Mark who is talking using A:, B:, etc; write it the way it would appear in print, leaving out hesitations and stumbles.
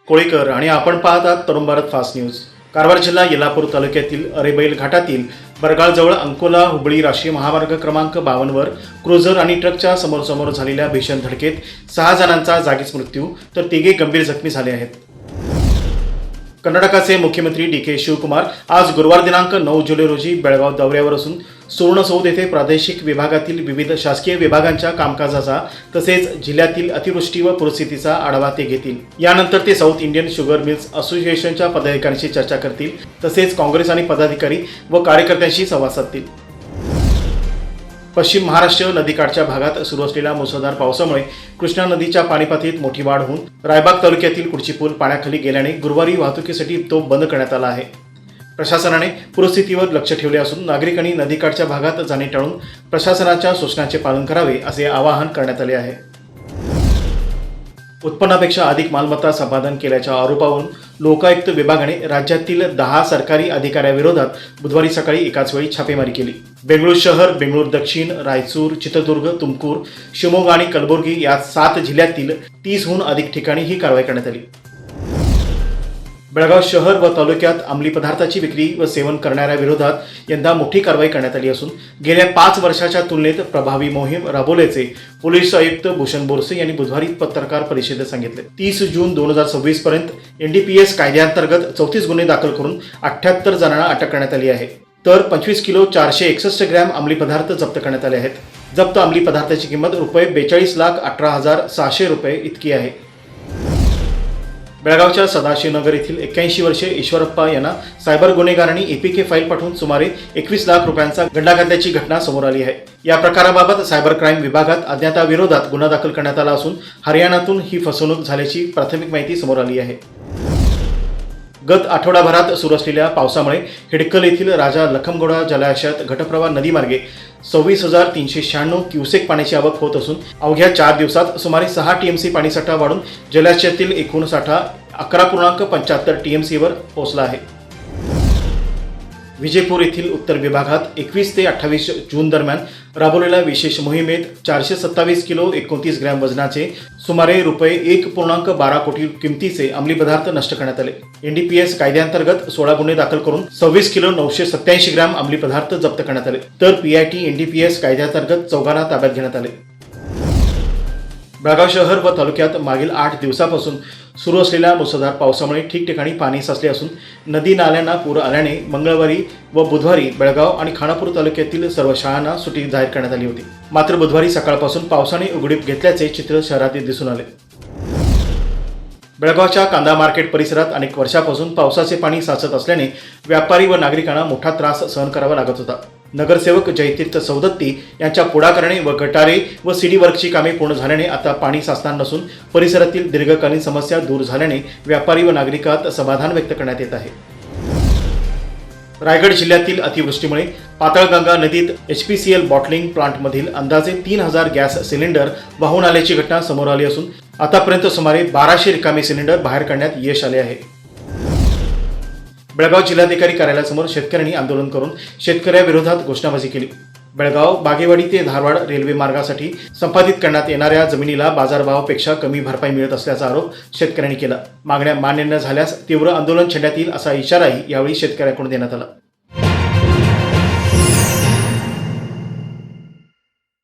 A: कोळीकर आणि आपण पाहतात तरुण भारत फास्ट न्यूज। कारवार जिल्हा येलापूर तालुक्यातील अरेबैल घाटातील बरगाळजवळ अंकोला हुबळी राष्ट्रीय महामार्ग क्रमांक 52 वर क्रुझर आणि ट्रकच्या समोरासमोर झालेल्या भीषण धडकेत 6 जणांचा जागीच मृत्यू तर 3 गंभीर जखमी झाले आहेत। कर्नाटकाचे मुख्यमंत्री डी.के. शिवकुमार आज गुरुवार दिनांक 9 जुलै रोजी बेळगाव दौऱ्यावर असून सुवर्णसौध येथे प्रादेशिक विभागातील विविध शासकीय विभागांच्या कामकाजाचा तसेच जिल्ह्यातील अतिवृष्टी व परिस्थितीचा आढावा ते घेतील। यानंतर ते साऊथ इंडियन शुगर मिल्स असोसिएशनच्या पदाधिकाऱ्यांशी चर्चा करतील तसेच काँग्रेस आणि पदाधिकारी व कार्यकर्त्यांशी संवाद साधतील। पश्चिम महाराष्ट्र नदीकाठच्या भागात सुरू असलेल्या मुसळधार पावसामुळे कृष्णा नदीच्या पाणी पातळीत मोठी वाढ होऊन रायबाग तालुक्यातील कुडची पूल पाण्याखाली गेल्याने गुरुवारी वाहतुकीसाठी तो बंद करण्यात आला आहे। प्रशासनाने परिस्थितीवर लक्ष ठेवले असून नागरिकांनी नदीकाठच्या भागात जाणे टाळून प्रशासनाच्या सूचनांचे पालन करावे असे आवाहन करण्यात आले आहे। उत्पन्नापेक्षा अधिक मालमत्ता संपादन केल्याच्या आरोपावरून लोकायुक्त विभागाने राज्यातील 10 सरकारी अधिकाऱ्यांविरोधात बुधवारी सकाळी एकाच वेळी छापेमारी केली। बेंगळूर शहर, बेंगळूर दक्षिण, रायचूर, चित्रदुर्ग, तुमकूर, शिवमोगा आणि कलबुर्गी या 7 जिल्ह्यातील 30हून अधिक ठिकाणी ही कारवाई करण्यात आली। बेळगाव शहर व तालुक्यात अंमली पदार्थाची विक्री व सेवन करणाऱ्या विरोधात यंदा मोठी कारवाई करण्यात आली असून गेल्या 5 वर्षाच्या तुलनेत प्रभावी मोहीम राबवल्याचे पोलीस आयुक्त भूषण बोरसे यांनी बुधवारी पत्रकार परिषदेत सांगितले। 30 जून 2026 पर्यंत एनडीपीएस कायद्याअंतर्गत 34 गुन्हे दाखल करून 78 जणांना अटक करण्यात आली आहे, तर 25 किलो 461 ग्रॅम अंमली पदार्थ जप्त करण्यात आले आहेत। जप्त अंमली पदार्थाची किंमत रुपये 42,18,600 इतकी आहे। बेळगावच्या सदाशिवनगर येथील 81 वर्षीय ईश्वरप्पा यांना सायबर गुन्हेगारांनी एपीके फाईल पाठवून सुमारे 21 लाख रुपयांचा गंडा घातल्याची घटना समोर आली आहे। या प्रकाराबाबत सायबर क्राईम विभागात अज्ञाताविरोधात गुन्हा दाखल करण्यात आला असून हरियाणातून ही फसवणूक झाल्याची प्राथमिक माहिती समोर आली आहे। गत आठवडाभरात सुरू असलेल्या पावसामुळे हिडकल येथील राजा लखमगोडा जलाशयात घटप्रवाह नदीमार्गे 26,396 क्युसेक पाण्याची आवक होत असून अवघ्या 4 दिवसात सुमारे 6 टीएमसी पाणीसाठा वाढून जलाशयातील एकूण साठा 11.75 टीएमसीवर पोहोचला आहे। विजयपूर येथील उत्तर विभागात 21 ते 28 जून दरम्यान राबवलेल्या विशेष मोहिमेत 427 किलो 29 ग्रॅम वजनाचे सुमारे रुपये 1.12 कोटी किमतीचे अंमली पदार्थ नष्ट करण्यात आले। एनडीपीएस कायद्याअंतर्गत 16 गुन्हे दाखल करून 26 किलो 987 ग्रॅम अंमली पदार्थ जप्त करण्यात आले, तर पीआयटी एनडीपीएस कायद्याअंतर्गत 4 ताब्यात घेण्यात आले। बेळगाव शहर व तालुक्यात मागील 8 दिवसापासून सुरू असलेल्या मुसळधार पावसामुळे ठिकठिकाणी पाणी साचले असून नदी नाल्यांना पूर आल्याने मंगळवारी व बुधवारी बेळगाव आणि खानापूर तालुक्यातील सर्व शाळांना सुट्टी जाहीर करण्यात आली होती। मात्र बुधवारी सकाळपासून पावसाने उघडीप घेतल्याचे चित्र शहरात दिसून आले। बेळगावच्या कांदा मार्केट परिसरात अनेक वर्षापासून पावसाचे पाणी साचत असल्याने व्यापारी व नागरिकांना मोठा त्रास सहन करावा लागत होता। नगरसेवक जयतीर्थ सौदत्ती यांच्या पुढाकाराने व गटारे व सीडी वर्कची कामे पूर्ण झाल्याने आता पाणी साचणार नसून परिसरातील दीर्घकालीन समस्या दूर झाल्याने व्यापारी व नागरिकात समाधान व्यक्त करण्यात येत आहे। रायगड जिल्ह्यातील अतिवृष्टीमुळे पाताळगंगा नदीत HPCL बॉटलिंग प्लांटमधील अंदाजे 3000 गॅस सिलेंडर वाहून आल्याची घटना समोर आली असून आतापर्यंत सुमारे 1200 रिकामे सिलेंडर बाहेर काढण्यात यश आले आहे। बेळगाव जिल्हाधिकारी कार्यालयासमोर शेतकऱ्यांनी आंदोलन करून शेतकऱ्यांविरोधात घोषणाबाजी केली। बेळगाव बागेवाडी ते धारवाड रेल्वे मार्गासाठी संपादित करण्यात येणाऱ्या जमिनीला बाजारभावापेक्षा कमी भरपाई मिळत असल्याचा आरोप शेतकऱ्यांनी केला। मागण्या मान्य न झाल्यास तीव्र आंदोलन छेडण्यात येईल असा इशाराही यावेळी शेतकऱ्यांकडून देण्यात आला।